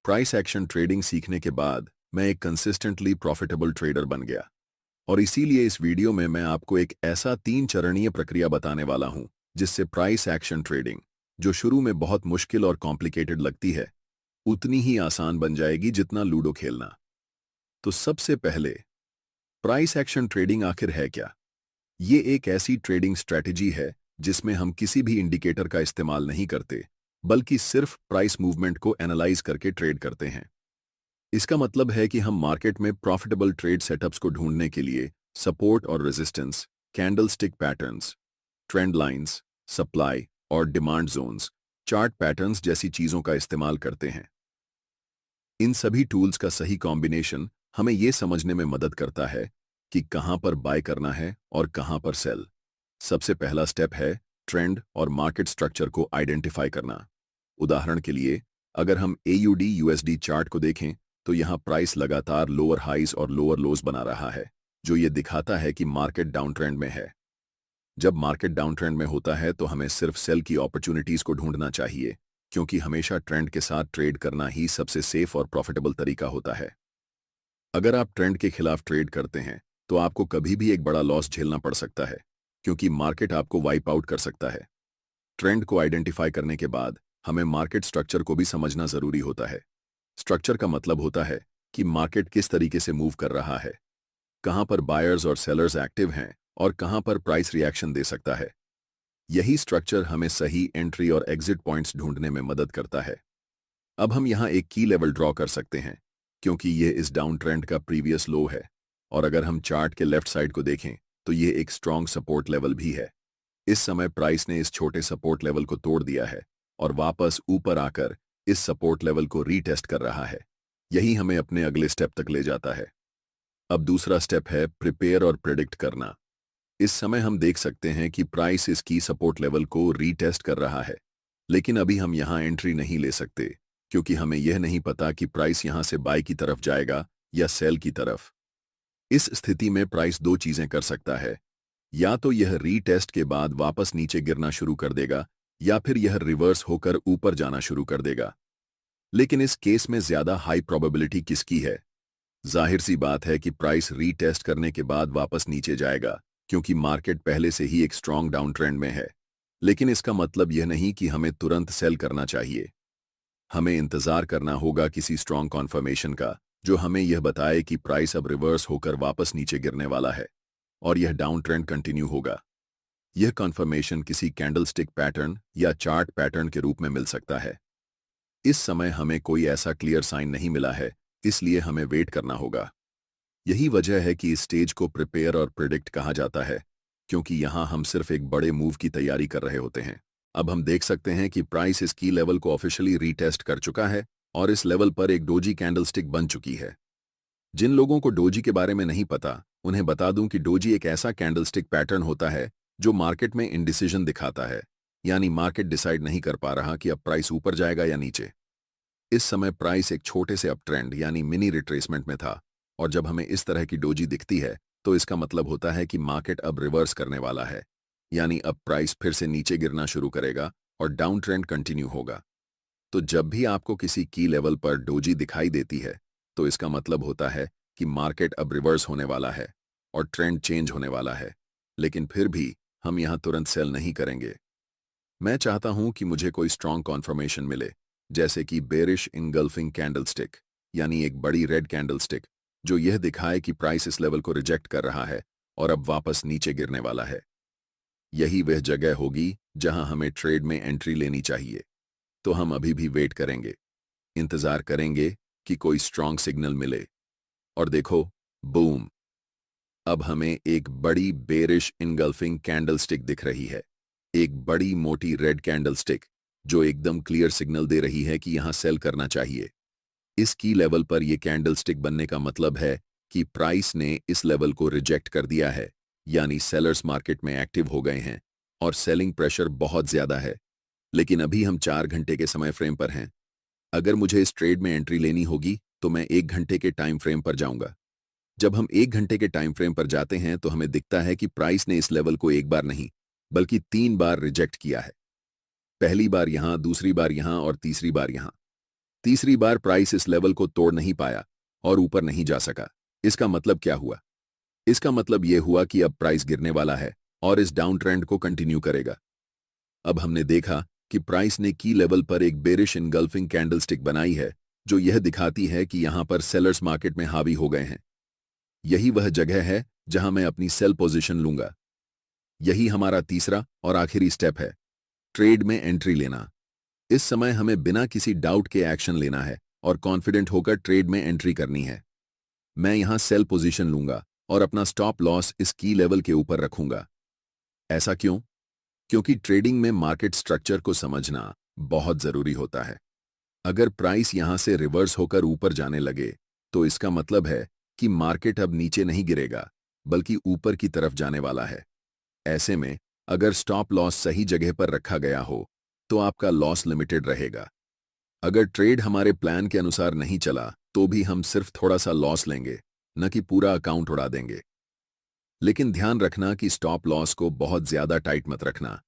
Price action trading सीखने के बाद मैं एक कंसिस्टेंटली प्रॉफिटेबल ट्रेडर बन गया और इसीलिए इस वीडियो में मैं आपको एक ऐसा 3 चरणीय प्रक्रिया बताने वाला हूं जिससे प्राइस एक्शन ट्रेडिंग, जो शुरू में बहुत मुश्किल और कॉम्प्लिकेटेड लगती है, उतनी ही आसान बन जाएगी जितना लूडो खेलना। तो सबसे पहले, प्राइस एक्शन ट्रेडिंग आखिर है क्या? ये एक ऐसी ट्रेडिंग स्ट्रैटेजी है जिसमें हम किसी भी इंडिकेटर का इस्तेमाल नहीं करते, बल्कि सिर्फ प्राइस मूवमेंट को एनालाइज करके ट्रेड करते हैं। इसका मतलब है कि हम मार्केट में प्रॉफिटेबल ट्रेड सेटअप्स को ढूंढने के लिए सपोर्ट और resistance, candlestick patterns, trend lines, supply और डिमांड जोन्स, चार्ट पैटर्न्स जैसी चीजों का इस्तेमाल करते हैं। इन सभी टूल्स का सही कॉम्बिनेशन हमें यह समझने में मदद करता है कि कहां पर बाय करना है और कहां पर सेल। सबसे पहला स्टेप है ट्रेंड और मार्केट स्ट्रक्चर को आइडेंटिफाई करना। उदाहरण के लिए, अगर हम AUD USD चार्ट को देखें तो यहां प्राइस लगातार लोअर हाइज और लोअर लोज बना रहा है, जो ये दिखाता है कि मार्केट डाउन ट्रेंड में है। जब मार्केट डाउन ट्रेंड में होता है तो हमें सिर्फ सेल की अपॉर्चुनिटीज को ढूंढना चाहिए, क्योंकि हमेशा ट्रेंड के साथ ट्रेड करना ही सबसे सेफ और प्रॉफिटेबल तरीका होता है। अगर आप ट्रेंड के खिलाफ ट्रेड करते हैं तो आपको कभी भी एक बड़ा लॉस झेलना पड़ सकता है, क्योंकि मार्केट आपको वाइप आउट कर सकता है। ट्रेंड को आइडेंटिफाई करने के बाद हमें मार्केट स्ट्रक्चर को भी समझना जरूरी होता है। स्ट्रक्चर का मतलब होता है कि मार्केट किस तरीके से मूव कर रहा है, कहां पर बायर्स और सेलर्स एक्टिव हैं और कहां पर प्राइस रिएक्शन दे सकता है। यही स्ट्रक्चर हमें सही एंट्री और एग्जिट पॉइंट्स ढूंढने में मदद करता है। अब हम यहां एक की लेवल ड्रॉ कर सकते हैं, क्योंकि यह इस डाउन ट्रेंड का प्रीवियस लो है, और अगर हम चार्ट के लेफ्ट साइड को देखें तो यह एक स्ट्रॉन्ग सपोर्ट लेवल भी है। इस समय प्राइस ने इस छोटे सपोर्ट लेवल को तोड़ दिया है और वापस ऊपर आकर इस सपोर्ट लेवल को रीटेस्ट कर रहा है। यही हमें अपने अगले स्टेप तक ले जाता है। अब दूसरा स्टेप है प्रिपेयर और प्रिडिक्ट करना। इस समय हम देख सकते हैं कि प्राइस इस की सपोर्ट लेवल को रीटेस्ट कर रहा है, लेकिन अभी हम यहां एंट्री नहीं ले सकते, क्योंकि हमें यह नहीं पता कि प्राइस यहां से बाय की तरफ जाएगा या सेल की तरफ। इस स्थिति में प्राइस दो चीजें कर सकता है, या तो यह रीटेस्ट के बाद वापस नीचे गिरना शुरू कर देगा, या फिर यह रिवर्स होकर ऊपर जाना शुरू कर देगा। लेकिन इस केस में ज्यादा हाई प्रोबेबिलिटी किसकी है? जाहिर सी बात है कि प्राइस रीटेस्ट करने के बाद वापस नीचे जाएगा, क्योंकि मार्केट पहले से ही एक स्ट्रॉन्ग डाउन ट्रेंड में है। लेकिन इसका मतलब यह नहीं कि हमें तुरंत सेल करना चाहिए। हमें इंतजार करना होगा किसी स्ट्रॉन्ग कॉन्फर्मेशन का, जो हमें यह बताए कि प्राइस अब रिवर्स होकर वापस नीचे गिरने वाला है और यह डाउन ट्रेंड कंटिन्यू होगा। यह कॉन्फर्मेशन किसी कैंडलस्टिक पैटर्न या चार्ट पैटर्न के रूप में मिल सकता है। इस समय हमें कोई ऐसा क्लियर साइन नहीं मिला है, इसलिए हमें वेट करना होगा। यही वजह है कि इस स्टेज को प्रिपेयर और प्रिडिक्ट कहा जाता है, क्योंकि यहां हम सिर्फ एक बड़े मूव की तैयारी कर रहे होते हैं। अब हम देख सकते हैं कि प्राइस इस की लेवल को ऑफिशियली रीटेस्ट कर चुका है और इस लेवल पर एक डोजी कैंडलस्टिक बन चुकी है। जिन लोगों को डोजी के बारे में नहीं पता, उन्हें बता दूं कि डोजी एक ऐसा कैंडलस्टिक पैटर्न होता है जो मार्केट में इंडिसीजन दिखाता है, यानी मार्केट डिसाइड नहीं कर पा रहा कि अब प्राइस ऊपर जाएगा या नीचे। इस समय प्राइस एक छोटे से अपट्रेंड यानी मिनी रिट्रेसमेंट में था, और जब हमें इस तरह की डोजी दिखती है तो इसका मतलब होता है कि मार्केट अब रिवर्स करने वाला है, यानी अब प्राइस फिर से नीचे गिरना शुरू करेगा और डाउन ट्रेंड कंटिन्यू होगा। तो जब भी आपको किसी की लेवल पर डोजी दिखाई देती है तो इसका मतलब होता है कि मार्केट अब रिवर्स होने वाला है और ट्रेंड चेंज होने वाला है। लेकिन फिर भी हम यहां तुरंत सेल नहीं करेंगे। मैं चाहता हूं कि मुझे कोई स्ट्रॉन्ग कॉन्फर्मेशन मिले, जैसे कि बेरिश इंगल्फिंग कैंडलस्टिक, यानी एक बड़ी रेड कैंडलस्टिक जो यह दिखाए कि प्राइस इस लेवल को रिजेक्ट कर रहा है और अब वापस नीचे गिरने वाला है। यही वह जगह होगी जहां हमें ट्रेड में एंट्री लेनी चाहिए। तो हम अभी भी वेट करेंगे, इंतजार करेंगे कि कोई स्ट्रॉन्ग सिग्नल मिले। और देखो, बूम! अब हमें एक बड़ी बेरिश इनगल्फिंग कैंडलस्टिक दिख रही है, एक बड़ी मोटी रेड कैंडलस्टिक जो एकदम क्लियर सिग्नल दे रही है कि यहां सेल करना चाहिए। इस की लेवल पर यह कैंडलस्टिक बनने का मतलब है कि प्राइस ने इस लेवल को रिजेक्ट कर दिया है, यानी सेलर्स मार्केट में एक्टिव हो गए हैं और सेलिंग प्रेशर बहुत ज्यादा है। लेकिन अभी हम 4 घंटे के समय फ्रेम पर हैं। अगर मुझे इस ट्रेड में एंट्री लेनी होगी तो मैं 1 घंटे के टाइम फ्रेम पर जाऊंगा। जब हम 1 घंटे के टाइम फ्रेम पर जाते हैं तो हमें दिखता है कि प्राइस ने इस लेवल को एक बार नहीं बल्कि 3 बार रिजेक्ट किया है। पहली बार यहां, दूसरी बार यहां और तीसरी बार यहां। तीसरी बार प्राइस इस लेवल को तोड़ नहीं पाया और ऊपर नहीं जा सका। इसका मतलब क्या हुआ? इसका मतलब यह हुआ कि अब प्राइस गिरने वाला है और इस डाउन ट्रेंड को कंटिन्यू करेगा। अब हमने देखा कि प्राइस ने की लेवल पर एक बेरिश इनगल्फिंग कैंडलस्टिक बनाई है, जो यह दिखाती है कि यहां पर सेलर्स मार्केट में हावी हो गए हैं। यही वह जगह है जहां मैं अपनी सेल पोजीशन लूंगा। यही हमारा तीसरा और आखिरी स्टेप है, ट्रेड में एंट्री लेना। इस समय हमें बिना किसी डाउट के एक्शन लेना है और कॉन्फिडेंट होकर ट्रेड में एंट्री करनी है। मैं यहां सेल पोजीशन लूंगा और अपना स्टॉप लॉस इस की लेवल के ऊपर रखूंगा। ऐसा क्यों? क्योंकि ट्रेडिंग में मार्केट स्ट्रक्चर को समझना बहुत जरूरी होता है। अगर प्राइस यहां से रिवर्स होकर ऊपर जाने लगे तो इसका मतलब है कि मार्केट अब नीचे नहीं गिरेगा बल्कि ऊपर की तरफ जाने वाला है। ऐसे में अगर स्टॉप लॉस सही जगह पर रखा गया हो तो आपका लॉस लिमिटेड रहेगा। अगर ट्रेड हमारे प्लान के अनुसार नहीं चला तो भी हम सिर्फ थोड़ा सा लॉस लेंगे, न कि पूरा अकाउंट उड़ा देंगे। लेकिन ध्यान रखना कि स्टॉप लॉस को बहुत ज्यादा टाइट मत रखना।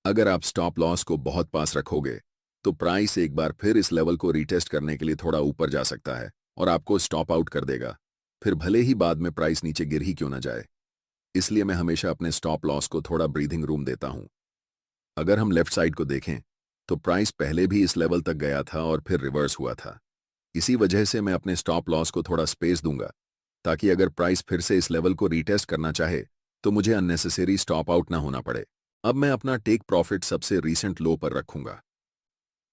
अगर आप स्टॉप लॉस को बहुत पास रखोगे तो प्राइस एक बार फिर इस लेवल को रीटेस्ट करने के लिए थोड़ा ऊपर जा सकता है और आपको स्टॉप आउट कर देगा, फिर भले ही बाद में प्राइस नीचे गिर ही क्यों ना जाए। इसलिए मैं हमेशा अपने स्टॉप लॉस को थोड़ा ब्रीथिंग रूम देता हूं। अगर हम लेफ्ट साइड को देखें तो प्राइस पहले भी इस लेवल तक गया था और फिर रिवर्स हुआ था। इसी वजह से मैं अपने स्टॉप लॉस को थोड़ा स्पेस दूंगा, ताकि अगर प्राइस फिर से इस लेवल को रीटेस्ट करना चाहे तो मुझे अननेसेसरी स्टॉप आउट ना होना पड़े। अब मैं अपना टेक प्रॉफिट सबसे रीसेंट लो पर रखूंगा।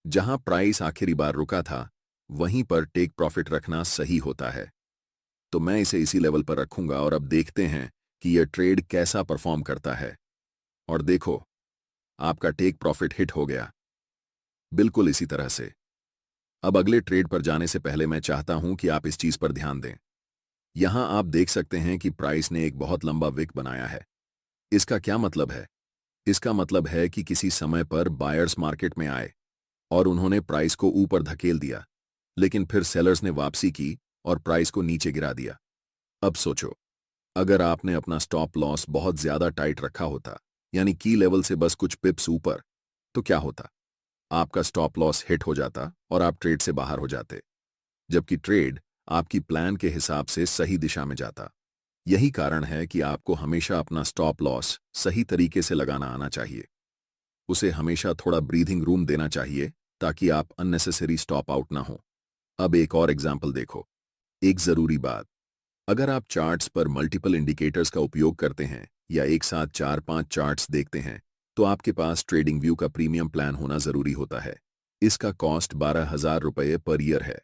जहां प्राइस आखिरी बार रुका था वहीं पर टेक प्रॉफिट रखना सही होता है, तो मैं इसे इसी लेवल पर रखूंगा और अब देखते हैं कि यह ट्रेड कैसा परफॉर्म करता है। और देखो, आपका टेक प्रॉफिट हिट हो गया, बिल्कुल इसी तरह से। अब अगले ट्रेड पर जाने से पहले मैं चाहता हूं कि आप इस चीज पर ध्यान दें। यहां आप देख सकते हैं कि प्राइस ने एक बहुत लंबा विक बनाया है। इसका क्या मतलब है? इसका मतलब है कि किसी समय पर बायर्स मार्केट में आए और उन्होंने प्राइस को ऊपर धकेल दिया, लेकिन फिर सेलर्स ने वापसी की और प्राइस को नीचे गिरा दिया। अब सोचो, अगर आपने अपना स्टॉप लॉस बहुत ज्यादा टाइट रखा होता, यानी की लेवल से बस कुछ पिप्स ऊपर, तो क्या होता? आपका स्टॉप लॉस हिट हो जाता और आप ट्रेड से बाहर हो जाते, जबकि ट्रेड आपकी प्लान के हिसाब से सही दिशा में जाता। यही कारण है कि आपको हमेशा अपना स्टॉप लॉस सही तरीके से लगाना आना चाहिए। उसे हमेशा थोड़ा ब्रीथिंग रूम देना चाहिए ताकि आप अननेसेसरी स्टॉप आउट ना हो। अब एक और एग्जाम्पल देखो। एक जरूरी बात, अगर आप चार्ट्स पर मल्टीपल इंडिकेटर्स का उपयोग करते हैं या एक साथ 4-5 चार्ट्स देखते हैं तो आपके पास ट्रेडिंग व्यू का प्रीमियम प्लान होना जरूरी होता है। इसका कॉस्ट 12,000 रुपये पर ईयर है।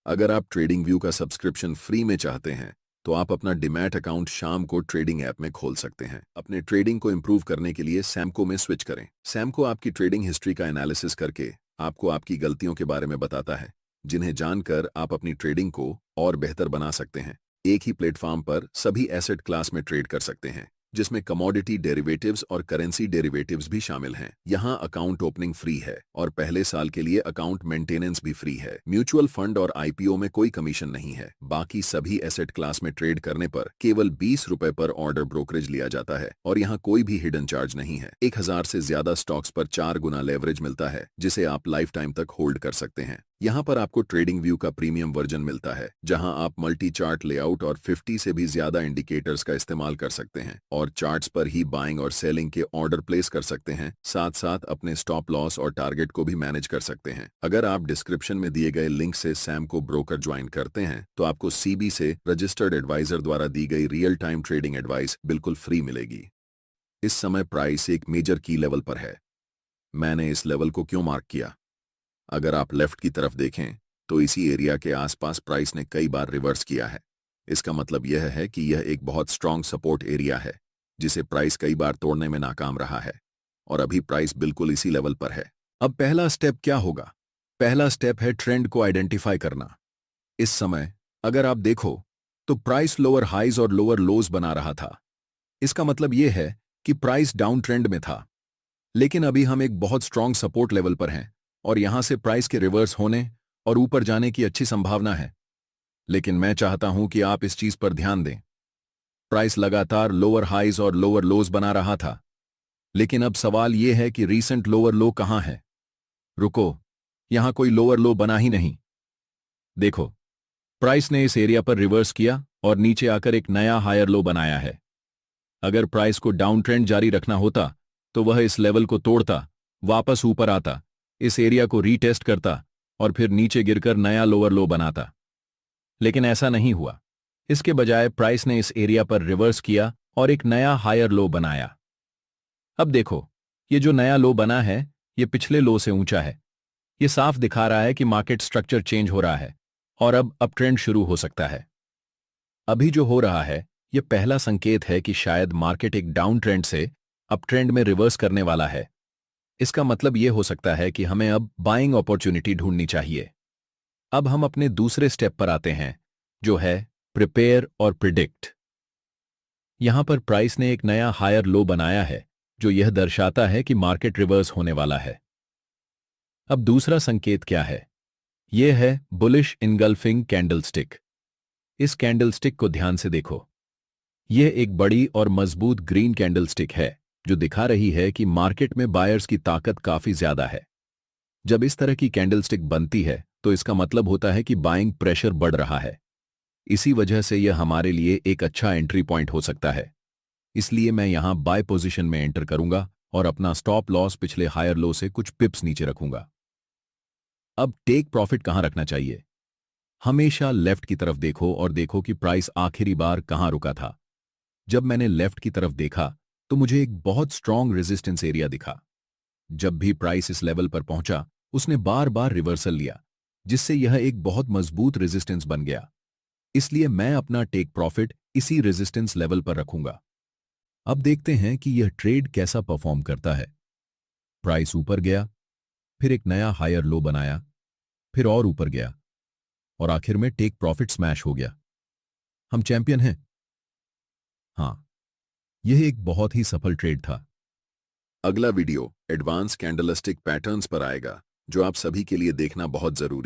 अगर आप ट्रेडिंग व्यू का सब्सक्रिप्शन फ्री में चाहते हैं तो आप अपना डिमैट अकाउंट शाम को ट्रेडिंग ऐप में खोल सकते हैं। अपने ट्रेडिंग को इंप्रूव करने के लिए सैमको में स्विच करें। सैमको आपकी ट्रेडिंग हिस्ट्री का एनालिसिस करके आपको आपकी गलतियों के बारे में बताता है, जिन्हें जानकर आप अपनी ट्रेडिंग को और बेहतर बना सकते हैं। एक ही प्लेटफॉर्म पर सभी एसेट क्लास में ट्रेड कर सकते हैं, जिसमें कमोडिटी डेरिवेटिव्स और करेंसी डेरिवेटिव्स भी शामिल हैं। यहाँ अकाउंट ओपनिंग फ्री है और पहले साल के लिए अकाउंट मेंटेनेंस भी फ्री है। म्यूचुअल फंड और आईपीओ में कोई कमीशन नहीं है। बाकी सभी एसेट क्लास में ट्रेड करने पर केवल 20 रुपए पर ऑर्डर ब्रोकरेज लिया जाता है और यहाँ कोई भी हिडन चार्ज नहीं है। 1000 से ज्यादा स्टॉक्स पर 4 गुना लेवरेज मिलता है, जिसे आप लाइफ टाइम तक होल्ड कर सकते हैं। यहाँ पर आपको ट्रेडिंग व्यू का प्रीमियम वर्जन मिलता है, जहां आप मल्टी चार्ट लेआउट और 50 से भी ज्यादा इंडिकेटर्स का इस्तेमाल कर सकते हैं और चार्ट्स पर ही बाइंग और सेलिंग के ऑर्डर प्लेस कर सकते हैं। साथ साथ अपने स्टॉप लॉस और टारगेट को भी मैनेज कर सकते हैं। अगर आप डिस्क्रिप्शन में दिए गए लिंक से सैमको ब्रोकर ज्वाइन करते हैं तो आपको सीबी से रजिस्टर्ड एडवाइजर द्वारा दी गई रियल टाइम ट्रेडिंग एडवाइस बिल्कुल फ्री मिलेगी। इस समय प्राइस एक मेजर की लेवल पर है। मैंने इस लेवल को क्यों मार्क किया? अगर आप लेफ्ट की तरफ देखें तो इसी एरिया के आसपास प्राइस ने कई बार रिवर्स किया है। इसका मतलब यह है कि यह एक बहुत स्ट्रांग सपोर्ट एरिया है, जिसे प्राइस कई बार तोड़ने में नाकाम रहा है और अभी प्राइस बिल्कुल इसी लेवल पर है। अब पहला स्टेप क्या होगा? पहला स्टेप है ट्रेंड को आइडेंटिफाई करना। इस समय अगर आप देखो तो प्राइस लोअर हाइज और लोअर लोज बना रहा था। इसका मतलब यह है कि प्राइस डाउन ट्रेंड में था, लेकिन अभी हम एक बहुत स्ट्रांग सपोर्ट लेवल पर हैं और यहां से प्राइस के रिवर्स होने और ऊपर जाने की अच्छी संभावना है। लेकिन मैं चाहता हूं कि आप इस चीज पर ध्यान दें। प्राइस लगातार लोअर हाइज और लोअर लोज बना रहा था, लेकिन अब सवाल यह है कि रीसेंट लोअर लो कहां है? रुको, यहां कोई लोअर लो बना ही नहीं। देखो, प्राइस ने इस एरिया पर रिवर्स किया और नीचे आकर एक नया हायर लो बनाया है। अगर प्राइस को डाउन ट्रेंड जारी रखना होता तो वह इस लेवल को तोड़ता, वापस ऊपर आता, इस एरिया को रीटेस्ट करता और फिर नीचे गिरकर नया लोअर लो बनाता। लेकिन ऐसा नहीं हुआ। इसके बजाय प्राइस ने इस एरिया पर रिवर्स किया और एक नया हायर लो बनाया। अब देखो, ये जो नया लो बना है ये पिछले लो से ऊंचा है। ये साफ दिखा रहा है कि मार्केट स्ट्रक्चर चेंज हो रहा है और अब अप ट्रेंड शुरू हो सकता है। अभी जो हो रहा है ये पहला संकेत है कि शायद मार्केट एक डाउन ट्रेंड से अप ट्रेंड में रिवर्स करने वाला है। इसका मतलब यह हो सकता है कि हमें अब बाइंग अपॉर्चुनिटी ढूंढनी चाहिए। अब हम अपने दूसरे स्टेप पर आते हैं, जो है प्रिपेयर और प्रिडिक्ट। यहां पर प्राइस ने एक नया हायर लो बनाया है जो यह दर्शाता है कि मार्केट रिवर्स होने वाला है। अब दूसरा संकेत क्या है? यह है बुलिश इनगल्फिंग कैंडलस्टिक। इस कैंडलस्टिक को ध्यान से देखो। यह एक बड़ी और मजबूत ग्रीन कैंडलस्टिक है जो दिखा रही है कि मार्केट में बायर्स की ताकत काफी ज्यादा है। जब इस तरह की कैंडलस्टिक बनती है तो इसका मतलब होता है कि बाइंग प्रेशर बढ़ रहा है। इसी वजह से यह हमारे लिए एक अच्छा एंट्री पॉइंट हो सकता है। इसलिए मैं यहां बाय पोजीशन में एंटर करूंगा और अपना स्टॉप लॉस पिछले हायर लो से कुछ पिप्स नीचे रखूंगा। अब टेक प्रॉफिट कहां रखना चाहिए? हमेशा लेफ्ट की तरफ देखो और देखो कि प्राइस आखिरी बार कहां रुका था। जब मैंने लेफ्ट की तरफ देखा तो मुझे एक बहुत स्ट्रॉन्ग रेजिस्टेंस एरिया दिखा। जब भी प्राइस इस लेवल पर पहुंचा उसने बार बार रिवर्सल लिया, जिससे यह एक बहुत मजबूत रेजिस्टेंस बन गया। इसलिए मैं अपना टेक प्रॉफिट इसी रेजिस्टेंस लेवल पर रखूंगा। अब देखते हैं कि यह ट्रेड कैसा परफॉर्म करता है। प्राइस ऊपर गया, फिर एक नया हायर लो बनाया, फिर और ऊपर गया और आखिर में टेक प्रॉफिट स्मैश हो गया। हम चैंपियन हैं। हां, यह एक बहुत ही सफल ट्रेड था। अगला वीडियो एडवांस कैंडलस्टिक पैटर्न्स पर आएगा जो आप सभी के लिए देखना बहुत जरूरी